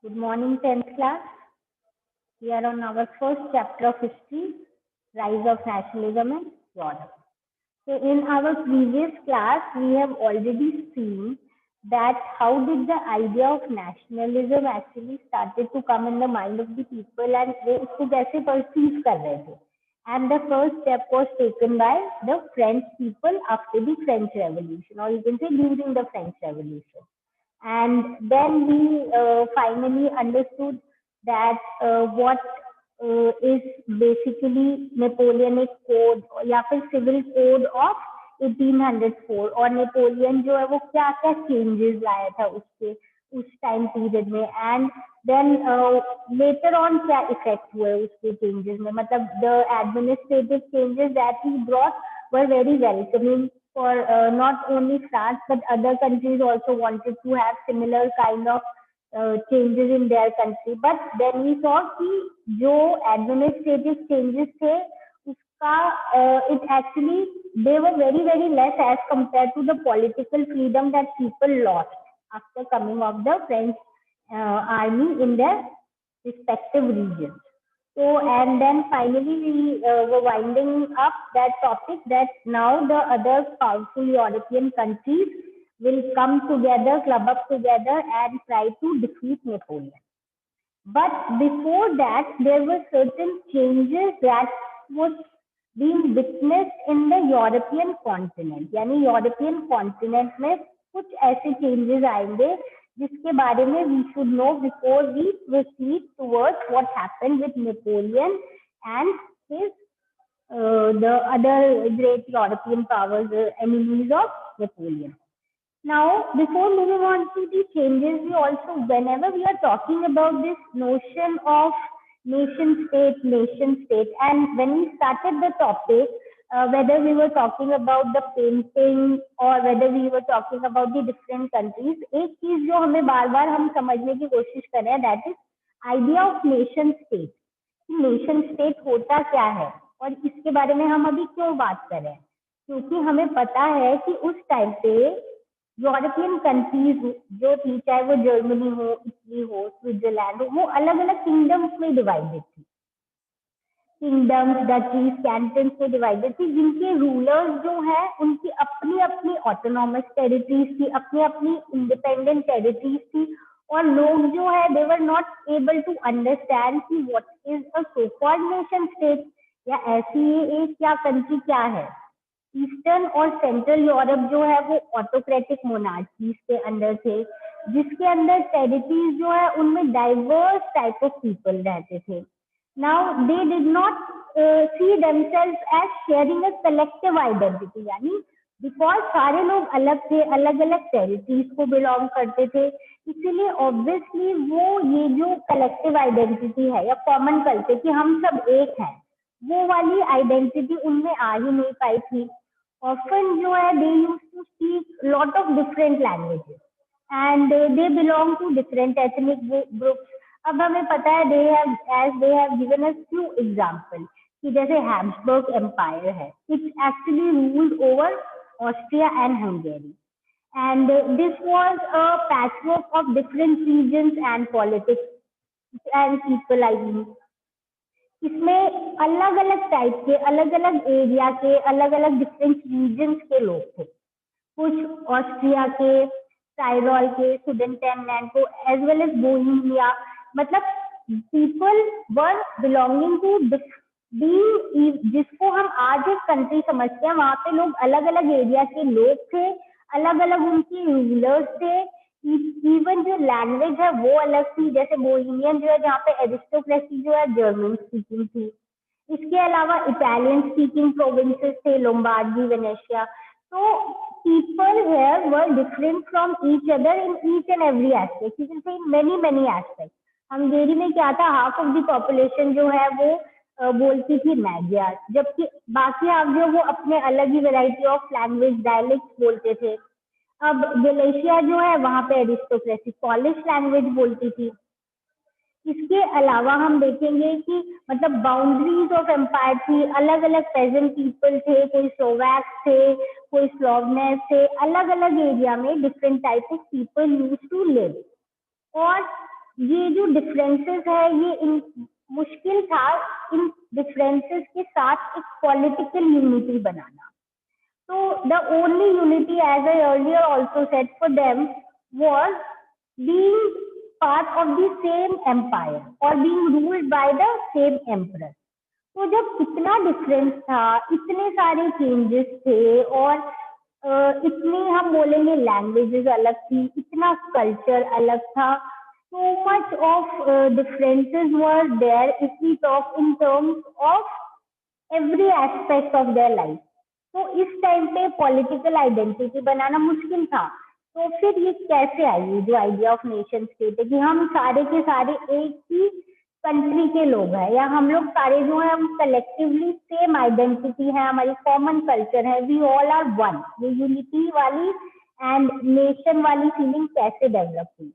Good morning, 10th class. We are on our first chapter of history, Rise of Nationalism in Europe. So in our previous class, we have already seen that how did the idea of nationalism actually started to come in the mind of the people and वो उसको कैसे perceive कर रहे थे. And the first step was taken by the French people after the French Revolution, or you can say during the French Revolution. And then we finally understood that what is basically Napoleonic code या फिर civil code of 1804 और Napoleon जो है वो क्या क्या changes लाया था उसके उस टाइम पीरियड में एंड देन लेटर ऑन क्या इफेक्ट हुए उसके चेंजेस में मतलब the administrative changes that he brought were very welcoming for not only France but other countries also wanted to have similar kind of changes in their country. But then we saw कि जो administrative changes थे उसका it actually they were very less as compared to the political freedom that people lost after coming of the French army in their respective regions. So, and then finally we were winding up that topic that now the other powerful European countries will come together, club up together and try to defeat Napoleon. But before that, there were certain changes that was being witnessed in the European continent. यानी European continent में कुछ ऐसे changes आएंगे जिसके बारे में we should know before we proceed towards what happened with Napoleon and his the other great European powers, enemies of Napoleon. Now, before moving on to the changes, we also, whenever we are talking about this notion of nation state, and when we started the topic, whether we were talking about the painting or whether we were talking about the different countries, एक चीज जो हमें बार बार हम समझने की कोशिश कर रहे हैं, that is idea of nation state. Nation state होता क्या है और इसके बारे में हम अभी क्यों बात कर रहे हैं, क्योंकि हमें पता है कि उस टाइम पे यूरोपियन कंट्रीज जो थी, चाहे वो जर्मनी हो, इटली हो, स्विट्जरलैंड हो, वो अलग अलग किंगडम्स में डिवाइडेड थी. किंगडम्स, डचीज, कैंटन्स में डिवाइडेड थी, जिनके रूलर्स जो है उनकी अपनी अपनी ऑटोनॉमस टेरिटरीज थी, अपनी अपनी इंडिपेंडेंट टेरिटरीज थी. और लोग जो है they were not able to understand कि what is a so called nation state या ऐसी एक क्या कंट्री क्या है. ईस्टर्न और सेंट्रल यूरोप जो है वो ऑटोक्रेटिक मोनार्कीज के अंदर थे, जिसके अंदर टेरिटरीज जो है उनमें डाइवर्स टाइप ऑफ पीपल रहते थे. Now they did not see themselves as sharing a collective identity, यानी बिकॉज सारे लोग अलग थे, अलग अलग टेरिटरीज को बिलोंग करते थे, इसीलिए ऑब्वियसली वो ये जो कलेक्टिव आइडेंटिटी है या कॉमन कल्चर कि हम सब एक हैं, वो वाली आइडेंटिटी उनमें आ ही नहीं पाई थी. ऑफन जो है they used to speak lot of different languages and they belong to different ethnic groups. अब हमें पता है they have given us few example कि जैसे हैब्सबर्ग एम्पायर है, it's actually ruled over Austria and Hungary and this was a patchwork of different regions and politics and people. I mean इसमें अलग अलग टाइप के, अलग अलग एरिया के, अलग अलग डिफरेंट रीजन्स के लोग थे. कुछ ऑस्ट्रिया के, टायरॉल के, सुडेनटेनलैंड को, एज वेल एज बोहेमिया, मतलब people were belonging to being, जिसको हम आज एक कंट्री समझते हैं, वहां पे लोग अलग अलग एरिया के लोग थे, अलग अलग उनकी रूलर्स थे. इवन जो लैंग्वेज है वो अलग थी, जैसे बोहेमियन जो है जहाँ पे एरिस्टोक्रेसी जो है जर्मन स्पीकिंग थी. इसके अलावा इटालियन स्पीकिंग प्रोविंसेस थे, लोम्बार्डी, वेनेशिया. तो people here were different from each other in each and every aspect. You can say in many aspects. Hungary में क्या था, हाफ ऑफ द पॉपुलेशन जो है वो बोलती थी मैजियार, जबकि बाकी हाफ जो वो अपने अलग ही वेराइटी ऑफ लैंग्वेज डायलेक्ट बोलते थे. अब गलेशिया जो है वहां पे एरिस्टोक्रेसी पॉलिश लैंग्वेज बोलती थी. इसके अलावा हम देखेंगे कि मतलब बाउंड्रीज ऑफ एम्पायर थी, अलग अलग पेजेंट पीपल थे, कोई स्लोवैक्स थे, कोई स्लोवनेस थे, अलग अलग एरिया में different type of people use to live. और ये जो डिफरेंसेस है ये मुश्किल था इन डिफरेंसेस के साथ एक political unity banana. So the only unity, as I earlier also said, for them was being part of the same empire or being ruled by the same emperor. तो जब इतना डिफरेंस था, इतने सारे चेंजेस थे और इतनी हम बोलेंगे लैंग्वेजेस अलग थी, इतना कल्चर अलग था, so much of differences were there if we talk in terms of every aspect of their life. तो इस टाइम पे पॉलिटिकल आइडेंटिटी बनाना मुश्किल था. तो फिर ये कैसे आई जो आइडिया ऑफ नेशन स्टेट है कि हम सारे के सारे एक ही कंट्री के लोग हैं या हम लोग सारे जो है हम कलेक्टिवली सेम आइडेंटिटी है, हमारी कॉमन कल्चर है, वी ऑल आर वन. ये यूनिटी वाली एंड नेशन वाली फीलिंग कैसे डेवलप हुई.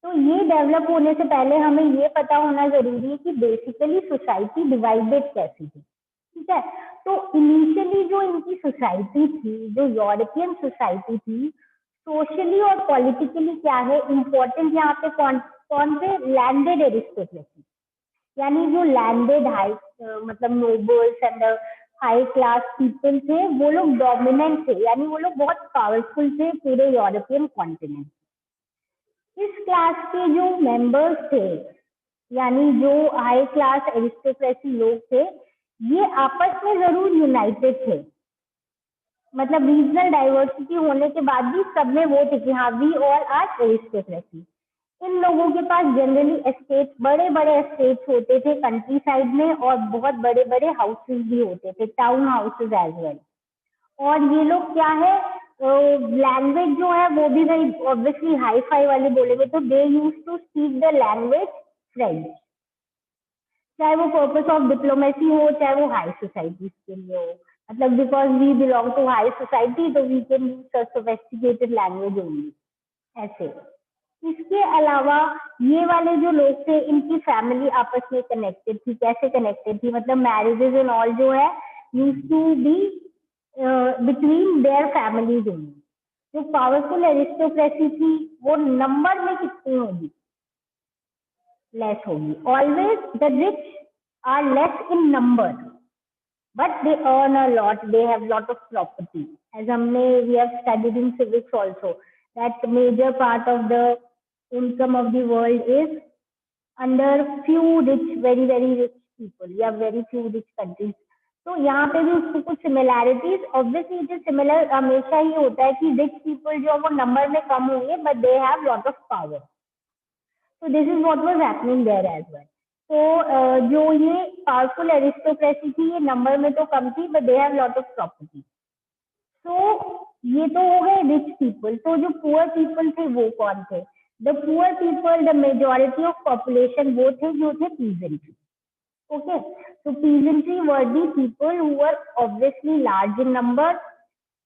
तो ये डेवलप होने से पहले हमें ये पता होना जरूरी है कि बेसिकली सोसाइटी डिवाइडेड कैसी थी. ठीक है. तो इनिशियली जो इनकी सोसाइटी थी, जो यूरोपियन सोसाइटी थी, सोशली और पॉलिटिकली क्या है इम्पोर्टेंट यहाँ पे कौन से लैंडेड एरिस्टोक्रेसी, यानी जो लैंडेड हाई मतलब nobles and high class people थे, वो लोग डोमिनेंट थे, यानी वो लोग बहुत पावरफुल थे पूरे यूरोपियन कॉन्टिनेंट. इस क्लास के जो मेंबर्स थे, यानी जो हाई क्लास एरिस्टोक्रेसी लोग थे, ये आपस में जरूर यूनाइटेड थे. मतलब रीजनल डाइवर्सिटी होने के बाद भी सब में वो थे कि हाँ वी ऑल आर एरिस्टोक्रेसी. इन लोगों के पास जनरली एस्टेट, बड़े बड़े एस्टेट्स होते थे कंट्री साइड में और बहुत बड़े बड़े हाउसेस भी होते थे, टाउन हाउसेस एज वेल. और ये लोग क्या है, लैंग्वेज जो है वो भी भाई ऑब्वियसली हाई फाई वाले बोलेंगे, तो they used to speak the language French, चाहे वो पर्पस ऑफ डिप्लोमेसी हो, चाहे वो हाई सोसाइटी के लिए हो. मतलब because we belong to high society तो we can use such sophisticated language only, ऐसे. इसके अलावा ये वाले जो लोग थे, इनकी फैमिली आपस में कनेक्टेड थी. कैसे कनेक्टेड थी, मतलब मैरिजेस एंड ऑल जो है use to be between their families only. जो पावरफुल एरिस्टोक्रेसी थी वो नंबर में कितनी होगी, लेस होगी. Always the rich are less in number but they earn a lot, they have lot of property. As we have studied in civics also, that major part of the income of the world is under few rich, very very rich people. You have very few rich countries. तो यहाँ पे भी उसको कुछ similarities, obviously जो similar हमेशा ही होता है कि रिच पीपल जो वो नंबर में कम होंगे but they have lot of power. So this is what was happening there as well. तो जो ये पावरफुल एरिस्टोक्रेसी थी ये नंबर में तो कम थी but they have lot of property. तो ये तो हो गए रिच पीपल. तो जो पुअर पीपल थे वो कौन थे, the poor people, the majority of population वो थे जो थे peasantry. Okay. So peasantry were the people who were obviously large in number.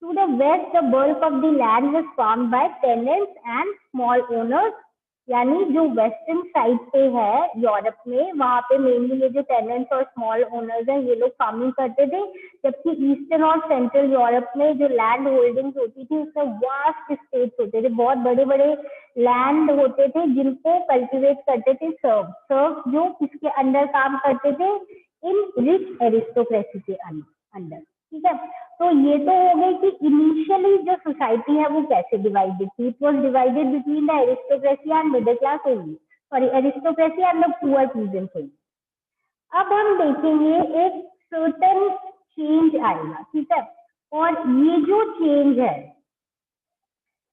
To the west, the bulk of the land was farmed by tenants and small owners. यानी जो western side पे है Europe में, वहां पे mainly ये जो tenants और स्मॉल ओनर्स हैं ये लोग फार्मिंग करते थे. जबकि ईस्टर्न और सेंट्रल यूरोप में जो लैंड होल्डिंग्स होती थी उसमें वास्ट स्टेट्स होते थे, बहुत बड़े बड़े लैंड होते थे जिनको कल्टिवेट करते थे सर्व जो किसके अंडर काम करते थे, इन रिच एरिस्टोक्रेसी के अंडर. ठीक है. तो ये तो हो गई कि इनिशियली जो सोसाइटी है वो कैसे डिवाइडेड थी. It was divided between the aristocracy and middle class only, sorry aristocracy and the poor peasants only. अब हम देखेंगे एक सर्टेन चेंज आएगा. ठीक है. और ये जो चेंज है,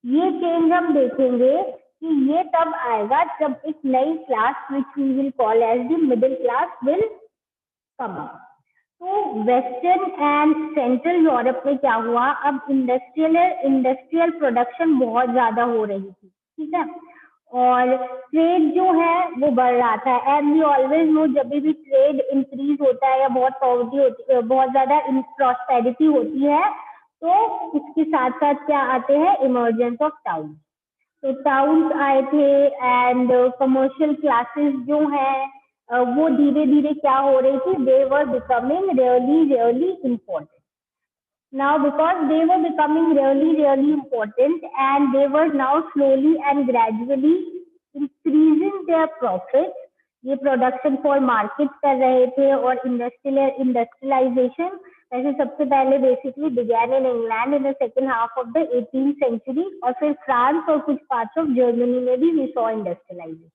ये चेंज हम देखेंगे कि ये तब आएगा जब एक नई class which we will call as the middle class will come up. तो वेस्टर्न एंड सेंट्रल यूरोप में क्या हुआ, अब इंडस्ट्रियल प्रोडक्शन बहुत ज्यादा हो रही थी. ठीक है. और ट्रेड जो है वो बढ़ रहा था. एंड वी ऑलवेज नो जब भी ट्रेड इंक्रीज होता है या बहुत पॉवर्टी होती है, बहुत ज्यादा प्रॉस्पेरिटी होती है, तो इसके साथ साथ क्या आते हैं, इमर्जेंस ऑफ टाउन. तो टाउन्स आए थे एंड कमर्शियल क्लासेस जो है वो धीरे धीरे क्या हो रही थी, they were becoming really important. Now because they were becoming really important and they were now slowly and gradually increasing their profits, ये प्रोडक्शन फॉर मार्केट कर रहे थे, और इंडस्ट्रियलाइजेशन वैसे सबसे पहले basically began in England in the second half of the 18th century, और फिर फ्रांस और कुछ पार्ट्स ऑफ जर्मनी में भी वी सॉ इंडस्ट्रियलाइजेशन।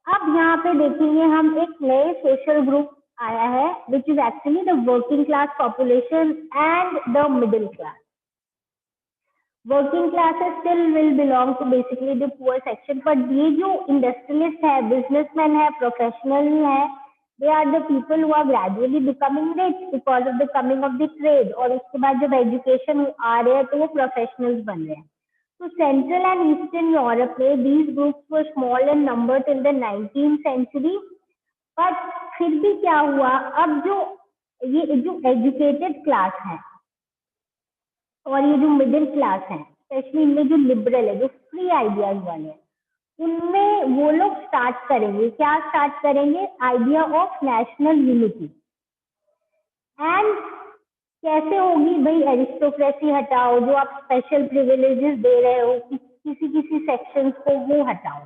अब यहाँ पे देखेंगे हम एक नए सोशल ग्रुप आया है which is actually the working class population and the middle class. Working classes still will belong to basically the poor section, but ये जो इंडस्ट्रियलिस्ट है, बिजनेसमैन है, प्रोफेशनल है, they are the people who are gradually becoming rich because of the coming of the trade, और उसके बाद जब education आ रहे हैं तो वो प्रोफेशनल्स बन रहे हैं। तो सेंट्रल एंड ईस्टर्न यूरोप में these groups were small in number till the 19th century, but फिर भी क्या हुआ, अब ये जो एजुकेटेड क्लास है और ये जो मिडिल क्लास है, स्पेशली इनमें जो लिबरल है, जो फ्री आइडियाज वाले हैं, उनमें वो लोग स्टार्ट करेंगे, क्या स्टार्ट करेंगे, idea of national unity. And कैसे होगी भाई, एरिस्टोक्रेसी हटाओ, जो आप स्पेशल प्रिविलेजेस दे रहे हो किसी किसी सेक्शंस को, वो हटाओ।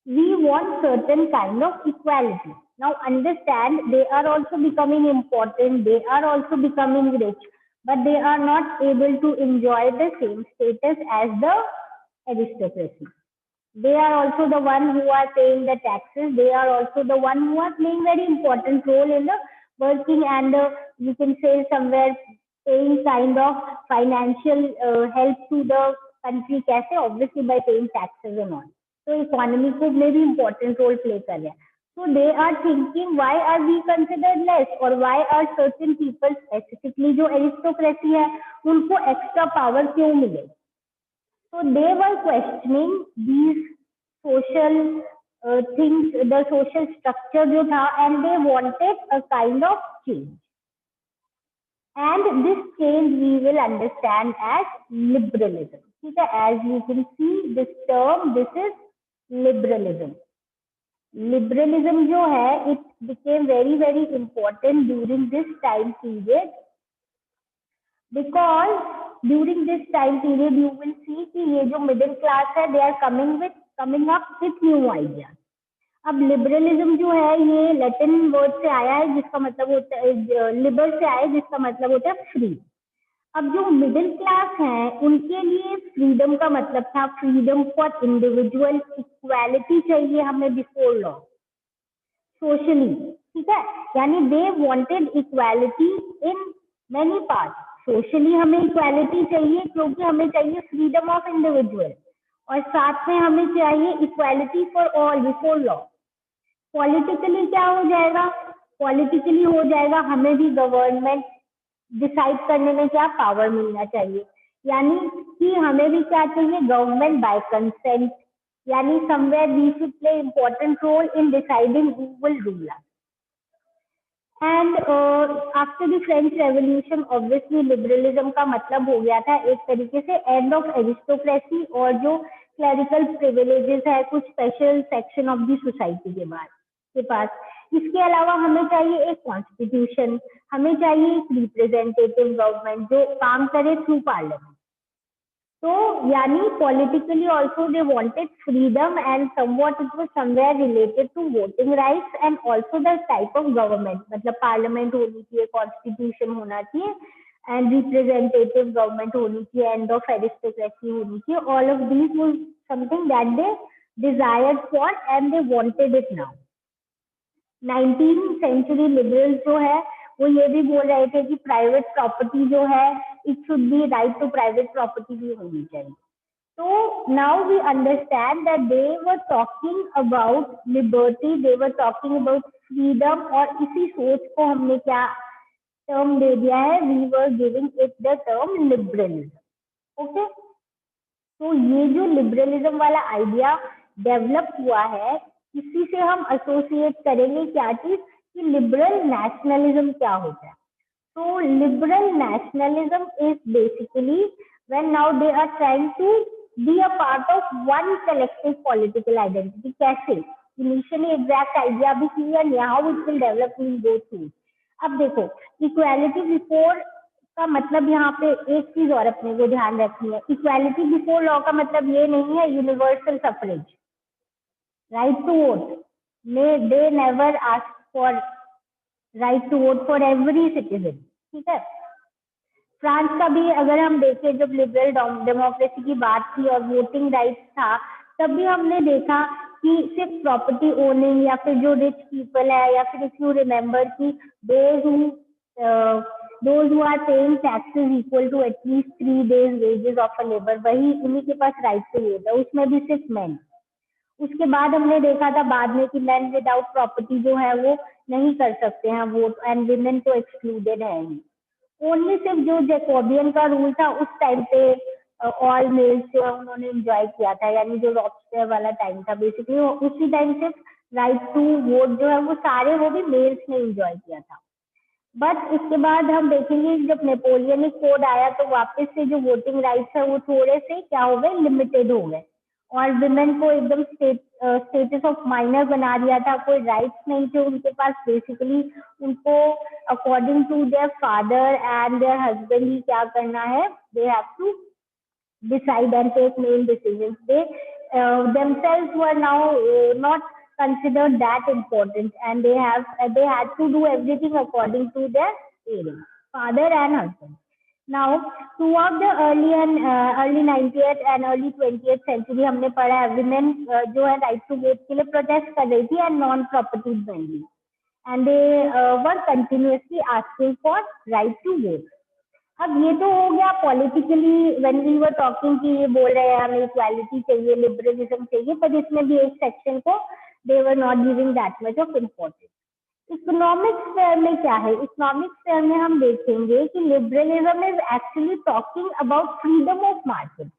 We want certain kind of equality. Now understand, they are also becoming important, they are also becoming rich, but they are not able to enjoy the same status as the aristocracy. They are also the one who are paying the taxes. They are also the one who are playing very important role in the working and you can say somewhere paying kind of financial help to the country. कैसे? Obviously by paying taxes and all. So economy को में भी important role play कर रहे हैं. So they are thinking, why are we considered less, or why are certain people, specifically जो aristocracy है, उनको extra power क्यों मिले? So they were questioning these social things, the social structure जो था, and they wanted a kind of change. And this change we will understand as liberalism. ठीक है? As you can see this term, this is liberalism. Liberalism जो है, it became very very important during this time period, because during this time period you will see कि ये जो middle class है, they are coming up with new ideas. अब liberalism जो है, ये लैटिन वर्ड से आया है जिसका मतलब होता है, liber से आया है जिसका मतलब होता है फ्री। अब जो मिडिल क्लास है, उनके लिए फ्रीडम का मतलब था फ्रीडम फॉर इंडिविजुअल, इक्वालिटी चाहिए हमें बिफोर लॉ, सोशली। ठीक है? यानी they wanted equality in many parts. Socially हमें इक्वालिटी चाहिए क्योंकि हमें चाहिए फ्रीडम ऑफ इंडिविजुअल, और साथ में हमें चाहिए equality for all before law. Politically क्या हो जाएगा? पॉलिटिकली हो जाएगा, हमें भी गवर्नमेंट डिसाइड करने में क्या पावर मिलना चाहिए, यानी कि हमें भी क्या चाहिए, गवर्नमेंट बाय कंसेंट, यानी somewhere we should play important role in deciding who will rule us. And after the French revolution obviously liberalism का मतलब हो गया था एक तरीके से एंड ऑफ एरिस्टोक्रेसी और जो क्लरिकल प्रिविलेजेस है कुछ special section of the society के पास। इसके अलावा हमें चाहिए एक कॉन्स्टिट्यूशन, हमें चाहिए एक रिप्रेजेंटेटिव गवर्नमेंट जो काम करे थ्रू पार्लियामेंट। तो यानी politically also they wanted freedom and somewhat it was somewhere related to voting rights and also the type of government, मतलब पार्लियामेंट होनी चाहिए, कॉन्स्टिट्यूशन होना चाहिए एंड रिप्रेजेंटेटिव गवर्नमेंट होनी चाहिए, एंड ऑफ एरिस्टोक्रेसी होनी चाहिए। All of these was something that they desired for and they wanted it now. 19th century liberals जो है वो ये भी बोल रहे थे कि प्राइवेट प्रॉपर्टी जो है it should be right to private property भी होनी चाहिए। तो now we understand that they were talking about liberty, they were talking about freedom, और इसी सोच को हमने क्या टर्म दे दिया है, we were giving it the term liberalism. Okay, तो ये जो लिबरलिज्म वाला आइडिया डेवलप हुआ है, इसी से हम एसोसिएट करेंगे क्या चीज, कि लिबरल नेशनलिज्म क्या होता है। तो liberal nationalism is basically when now they are trying to be a part of one collective political identity. कैसे? इनिशियली एग्जैक्ट आइडिया भी क्लियर नहीं, how it will develop in दो थिंग्स। अब देखो, इक्वालिटी बिफोर का मतलब यहाँ पे एक चीज और अपने को ध्यान रखनी है, इक्वालिटी बिफोर लॉ का मतलब ये नहीं है universal suffrage. right to vote. They never ask for right to vote for every citizen. ठीक है. फ्रांस का भी अगर हम देखें, जब लिबरल डेमोक्रेसी की बात थी और वोटिंग राइट था, तब भी हमने देखा कि सिर्फ प्रॉपर्टी ओनिंग या फिर जो रिच पीपल है, या फिर इफ यू रिमेम्बर कि those who are paying taxes equal to at least 3 days wages of a labor, वही उन्हीं के पास राइट टू वोट है, उसमें भी सिर्फ मैन. उसके बाद हमने देखा था बाद में कि मैन विदाउट प्रॉपर्टी जो है वो नहीं कर सकते हैं वोट, एंड विमेन तो एक्सक्लूडेड है ही. ओनली सिर्फ जो जैकोबियन का रूल था उस टाइम पे ऑल मेल्स जो है उन्होंने एंजॉय किया था, यानी जो रॉबस्टर वाला टाइम था बेसिकली, उसी टाइम सिर्फ राइट टू वोट जो है वो सारे वो भी मेल्स ने एंजॉय किया था. बट उसके बाद हम देखेंगे जब नेपोलियनिक कोड आया तो वापस से जो वोटिंग राइट्स है वो थोड़े से क्या हो गए, लिमिटेड हो गए, और विमेन को एकदम स्टेटस ऑफ माइनर बना दिया था. कोई राइट्स नहीं थे उनके पास, बेसिकली उनको according to their father and their husband ही क्या करना है, they have to decide and take main decisions. They themselves were now not considered that important, and they had to do everything according to their parents, father and husband. Now throughout the early 90th and early 20th century हमने पढ़ा है women जो है right to vote के लिए protest कर रही थी, and non property mainly, and they were continuously asking for right to vote. अब ये तो हो गया politically, when we were talking कि ये बोल रहे हैं हमें इक्वालिटी चाहिए, लिबरलिज्म चाहिए, पर इसमें भी एक सेक्शन को they were not giving that much of importance. Economic sphere में क्या है, इकोनॉमिक स्फेयर में हम देखेंगे कि liberalism is actually talking about freedom of market.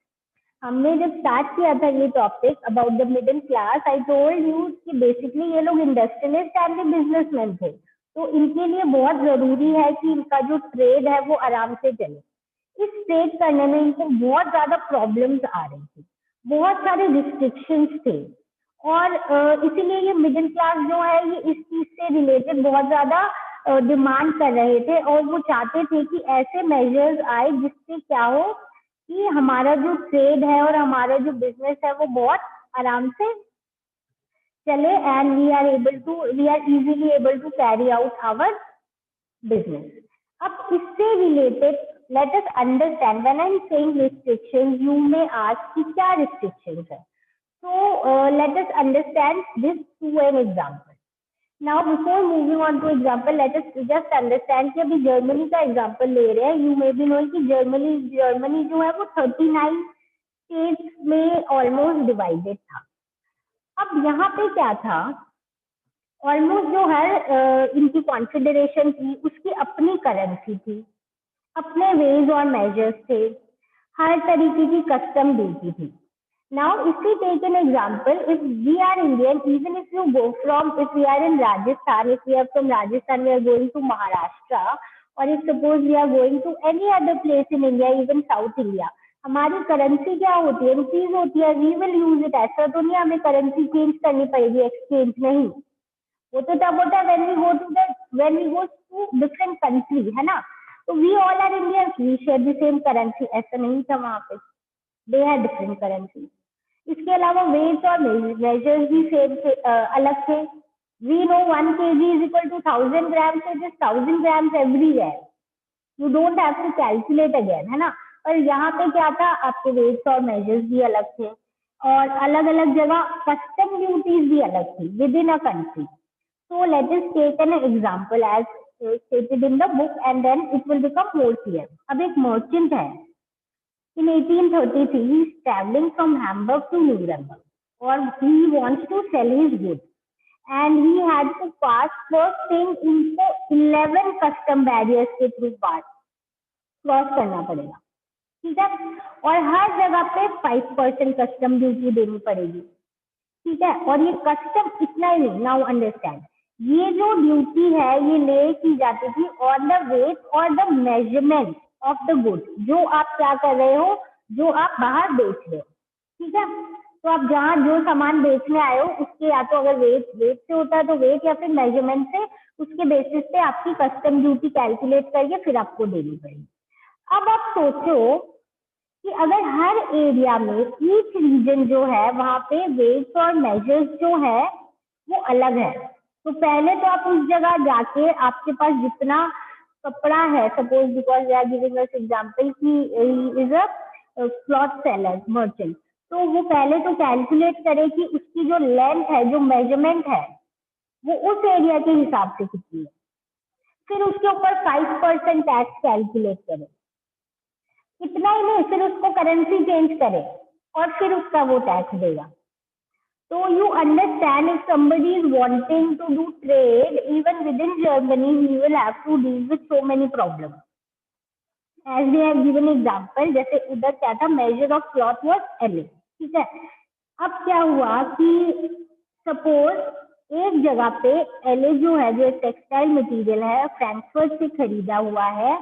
हमने जब स्टार्ट किया था ये topic about the middle class, I told you कि बेसिकली ये लोग इंडस्ट्रियलिस्ट एंड बिजनेसमैन थे, तो इनके लिए बहुत जरूरी है कि इनका जो ट्रेड है वो आराम से चले. इस ट्रेड करने में इनको बहुत ज्यादा प्रॉब्लम्स आ रही थी, बहुत सारे रिस्ट्रिक्शंस थे, और इसीलिए ये मिडिल क्लास जो है ये इस चीज से रिलेटेड बहुत ज्यादा डिमांड कर रहे थे, और वो चाहते थे कि ऐसे मेजर्स आए जिससे क्या हो कि हमारा जो ट्रेड है और हमारा जो बिजनेस है वो बहुत आराम से चले, and we are easily able to carry out our business. अब इससे related, let us understand, when I'm saying restrictions, you may ask कि क्या restrictions है. So let us understand this through an example. Now before moving on to example, let us just understand कि अभी Germany का example ले रहे हैं. You may be knowing कि जर्मनी जो है वो 39 states में ऑलमोस्ट डिवाइडेड था. अब यहाँ पे क्या था, ऑलमोस्ट जो है इनकी कॉन्फेडरेशन थी, उसकी अपनी करेंसी थी, अपने वेज और मेजर्स थे, हर तरीके की कस्टम ड्यूटी थी. Now if we take an example, if we are Indian, even if you go from, if we are in Rajasthan, if we are from Rajasthan, we are going to Maharashtra, और if suppose we are going to any other place in India, even south India, हमारी currency क्या होती है, rupees होती है. We will use it. ऐसा तो नहीं हमें करेंसी चेंज करनी पड़ेगी, एक्सचेंज नहीं. वो तो तब होता है when we go to different country, है ना. तो we all are Indians, we share the same currency. ऐसा नहीं था वहां पे, दे हैव डिफरेंट करेंसी. इसके अलावा वेट और मेजर्स भी सेम थे, अलग थे. We know 1 kg is equal to 1000 grams, so it is 1000 grams everywhere. You don't have to calculate again, है ना. पर यहाँ पे क्या था, आपके वेट्स और मेजर्स भी अलग थे, और अलग अलग जगह कस्टम ड्यूटीज भी अलग थी within a country. So let us take an example as stated in the book, and then it will become more clear. अब एक मर्चेंट है, in 1833 he is traveling from Hamburg to Nuremberg, or he wants to sell his goods, and he had to pass first thing into 11 custom barriers के through cross करना पड़ेगा. ठीक है, और हर जगह पे 5% कस्टम ड्यूटी देनी पड़ेगी. ठीक है, और ये कस्टम इतना ही नहीं, नाउ अंडरस्टैंड, ये जो ड्यूटी है ये ले की जाती थी ऑन द वेट और the measurement of the good, जो आप क्या कर रहे हो, जो आप बाहर बेच रहे हो. ठीक है, तो आप जहाँ जो सामान बेचने आए हो उसके या तो अगर वेट से होता है तो वेट, या फिर मेजरमेंट से, उसके बेसिस पे आपकी कस्टम ड्यूटी कैलकुलेट करके फिर आपको देनी पड़ेगी. अब आप सोचो कि अगर हर एरिया में ईच रीजन जो है वहाँ पे वेट्स और मेजर्स जो है वो अलग है, तो पहले तो आप उस जगह जाके आपके पास जितना कपड़ा है, suppose because we are giving us example कि is a cloth seller merchant, तो वो पहले तो कैलकुलेट करे कि उसकी जो लेंथ है, जो मेजरमेंट है, वो उस एरिया के हिसाब से कितनी है। फिर उसके ऊपर 5% टैक्स कैलकुलेट करे, इतना ही नहीं, फिर उसको करेंसी चेंज करे और फिर उसका वो टैक्स देगा। So you understand, if somebody is wanting to do trade even within Germany, he will have to deal with so many problems. As we have given example, जैसे उधर क्या था, measure of cloth was LA, ठीक है। अब क्या हुआ कि सपोज एक जगह पे LA जो है, जो टेक्सटाइल मटेरियल है, फ्रैंकफर्ट से खरीदा हुआ है,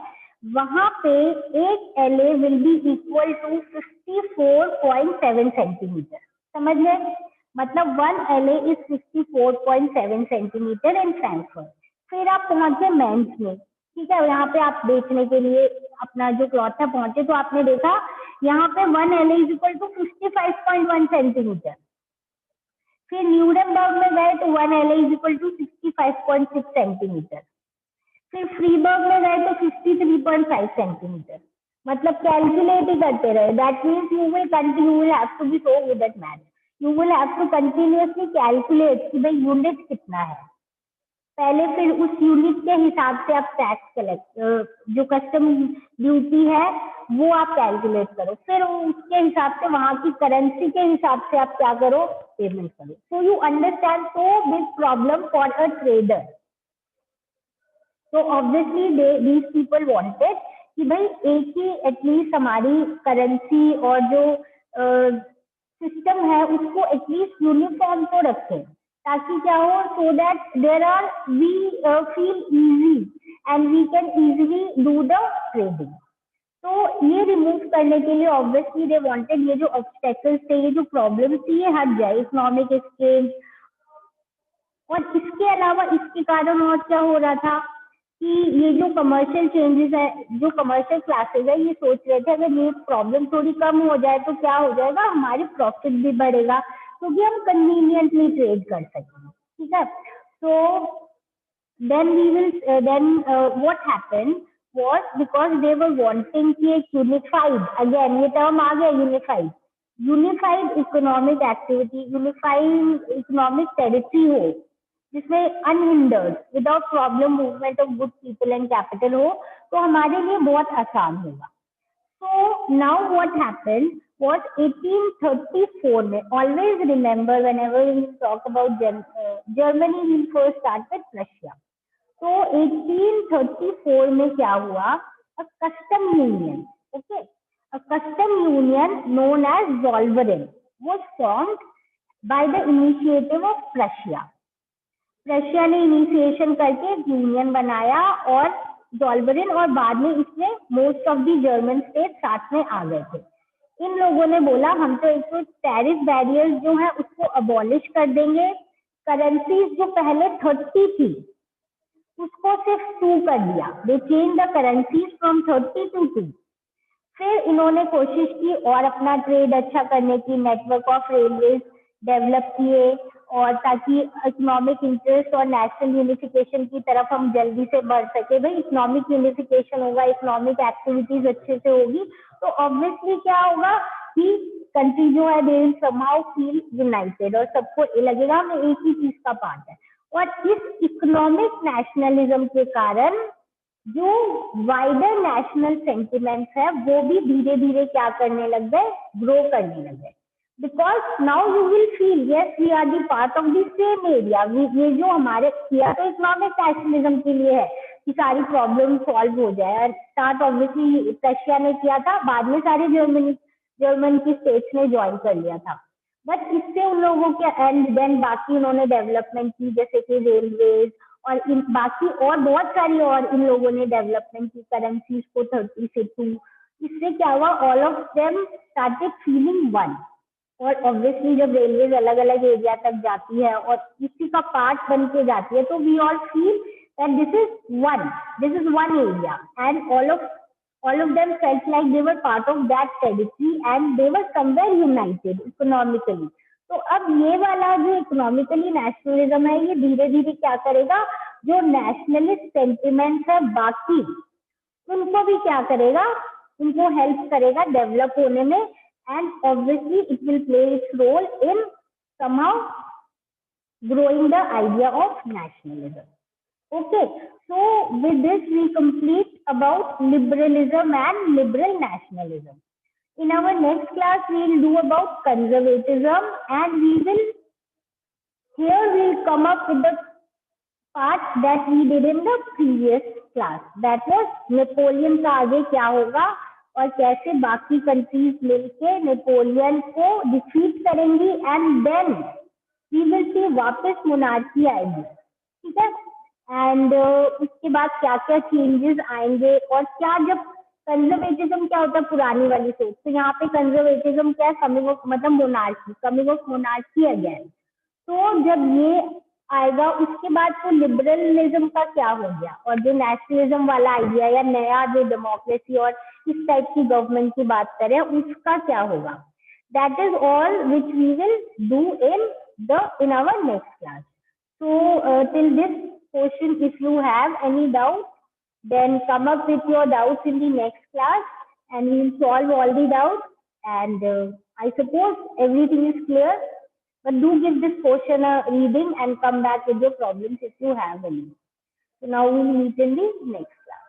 वहां पे एक LA will be equal to 54.7 centimetre, समझ गए? मतलब 1 LA is 54.7 centimetre in Frankfurt. फिर आप पहुंचे मेंस में, ठीक है, यहाँ पे आप बेचने के लिए अपना जो क्लॉथ था पहुंचे, तो आपने देखा यहाँ पे 1 LA is equal to 55.1 centimetre. फिर न्यूरमबर्ग में गए तो 1 LA is equal to 65.6 centimetre. फिर फ्रीबर्ग में गए तो 53.5 सेंटीमीटर। मतलब कैलकुलेट ही करते रहे। That means you will have to be so good at math, you will have to continuously calculate कि भाई यूनिट कितना है पहले, फिर उस यूनिट के हिसाब से आप टैक्स कलेक्ट, जो कस्टम ड्यूटी है वो आप कैलकुलेट करो, फिर उसके हिसाब से वहां की करेंसी के हिसाब से आप क्या करो, पेमेंट करो। So you understand, so big problem for a trader. तो ऑब्वियसली दीज पीपल वांटेड कि भाई एक ही एटलीस्ट हमारी करेंसी और जो सिस्टम है उसको एटलीस्ट यूनिफॉर्म तो रखें, ताकि क्या हो, so that there are we feel easy and we can easily do the trading. तो ये रिमूव करने के लिए ऑब्वियसली दे वांटेड, ये जो ऑब्स्टेकल्स थे, ये जो प्रॉब्लम्स थी, ये हट जाए, इकोनॉमिक एक्सचेंज। और इसके अलावा इसके कारण और क्या हो रहा था कि ये जो कमर्शियल चेंजेस है, जो कमर्शियल क्लासेस है, ये सोच रहे थे अगर ये प्रॉब्लम थोड़ी कम हो जाए तो क्या हो जाएगा, हमारी प्रॉफिट भी बढ़ेगा, क्योंकि हम कन्वीनियंटली ट्रेड कर सकेंगे, ठीक है। सो then we will then what happened was, because they were wanting कि एक unified, again ये term आ गया, unified economic activity, unified economic territory हो, जिसमें unhindered without problem movement of good people and capital हो, तो हमारे लिए बहुत आसान होगा। So now what happened was 1834 में, always remember whenever we talk about Germany, we first start with Russia. तो 1834 में क्या हुआ, a custom union, okay, a custom union known as Zollverein was formed by the initiative of Prussia. Russia ने initiation करके एक union बनाया और ज़ोल्वेरेन, और बाद में इसमें most of the German state साथ में आ गए थे। इन लोगों ने बोला हम तो एक तो टैरिफ बैरियर्स जो है उसको अबॉलिश कर देंगे, करेंसीज जो पहले 30 थी उसको सिर्फ 2 कर दिया, दे change the currencies from 30 to 2। फिर इन्होंने कोशिश की और अपना ट्रेड अच्छा करने की, नेटवर्क ऑफ रेलवेज डेवलप किए, और ताकि इकोनॉमिक इंटरेस्ट और नेशनल यूनिफिकेशन की तरफ हम जल्दी से बढ़ सके। भाई इकोनॉमिक यूनिफिकेशन होगा, इकोनॉमिक एक्टिविटीज अच्छे से होगी, तो ऑब्वियसली क्या होगा कि कंट्री जो है they will somehow feel United, और सबको लगेगा हम एक ही चीज का पार्ट है। और इस इकोनॉमिक नेशनलिज्म के कारण जो वाइडर नेशनल सेंटिमेंट्स है वो भी धीरे धीरे क्या करने लग गए, ग्रो करने लग गए। Because now you will feel yes we are the part of the same area. ये जो हमारे किया तो इकोनॉमिक नेशनलिज्म के लिए है कि सारी प्रॉब्लम सॉल्व हो जाए। स्टार्ट ऑब्वियसली रशिया ने किया था, बाद में सारे जर्मन की स्टेट्स ने ज्वाइन कर लिया था, बट इससे उन लोगों के एंड देन बाकी उन्होंने डेवलपमेंट की, जैसे कि रेलवेज और इन बाकी और बहुत सारी और इन लोगों ने डेवलपमेंट की, करेंसीज को 30 से 2। इससे क्या हुआ, all of them started feeling one. और ऑब्वियसली जब रेलवेज अलग अलग एरिया तक जाती है और किसी का पार्ट बन के जाती है, तो we all feel that this is one area and All of them felt like they were part of that territory and they were somewhere united economically. तो अब ये वाला जो इकोनॉमिकली नेशनलिज्म है ये धीरे धीरे क्या करेगा, जो नेशनलिस्ट सेंटिमेंट्स है बाकी उनको भी क्या करेगा, उनको हेल्प करेगा डेवलप होने में, and obviously it will play its role in somehow growing the idea of nationalism. Okay, so with this we complete about liberalism and liberal nationalism. In our next class we will do about conservatism, and we'll come up with the part that we did in the previous class, that was Napoleon का आगे क्या होगा और कैसे बाकी countries मिलके Napoleon को defeat करेंगी, and then we will see वापस मोनार्की आएगी, ठीक है, एंड उसके बाद क्या क्या चेंजेस आएंगे, और क्या जब कंजर्वेटिज्म क्या होता है पुरानी वाली सोच, तो यहाँ पे कंजर्वेटिज्म क्या है, कमिंग ऑफ मतलब monarchy, coming of monarchy again. तो जब ये आएगा उसके बाद तो लिबरलिज्म का क्या हो गया, और जो नेशनलिज्म वाला आइडिया या नया जो डेमोक्रेसी और इस टाइप की गवर्नमेंट की बात करें उसका क्या होगा, that is all which we will do in our next class. So till this portion, if you have any doubt, then come up with your doubts in the next class and we will solve all the doubts, and I suppose everything is clear, but do give this portion a reading and come back with your problems if you have any. So now we will meet in the next class.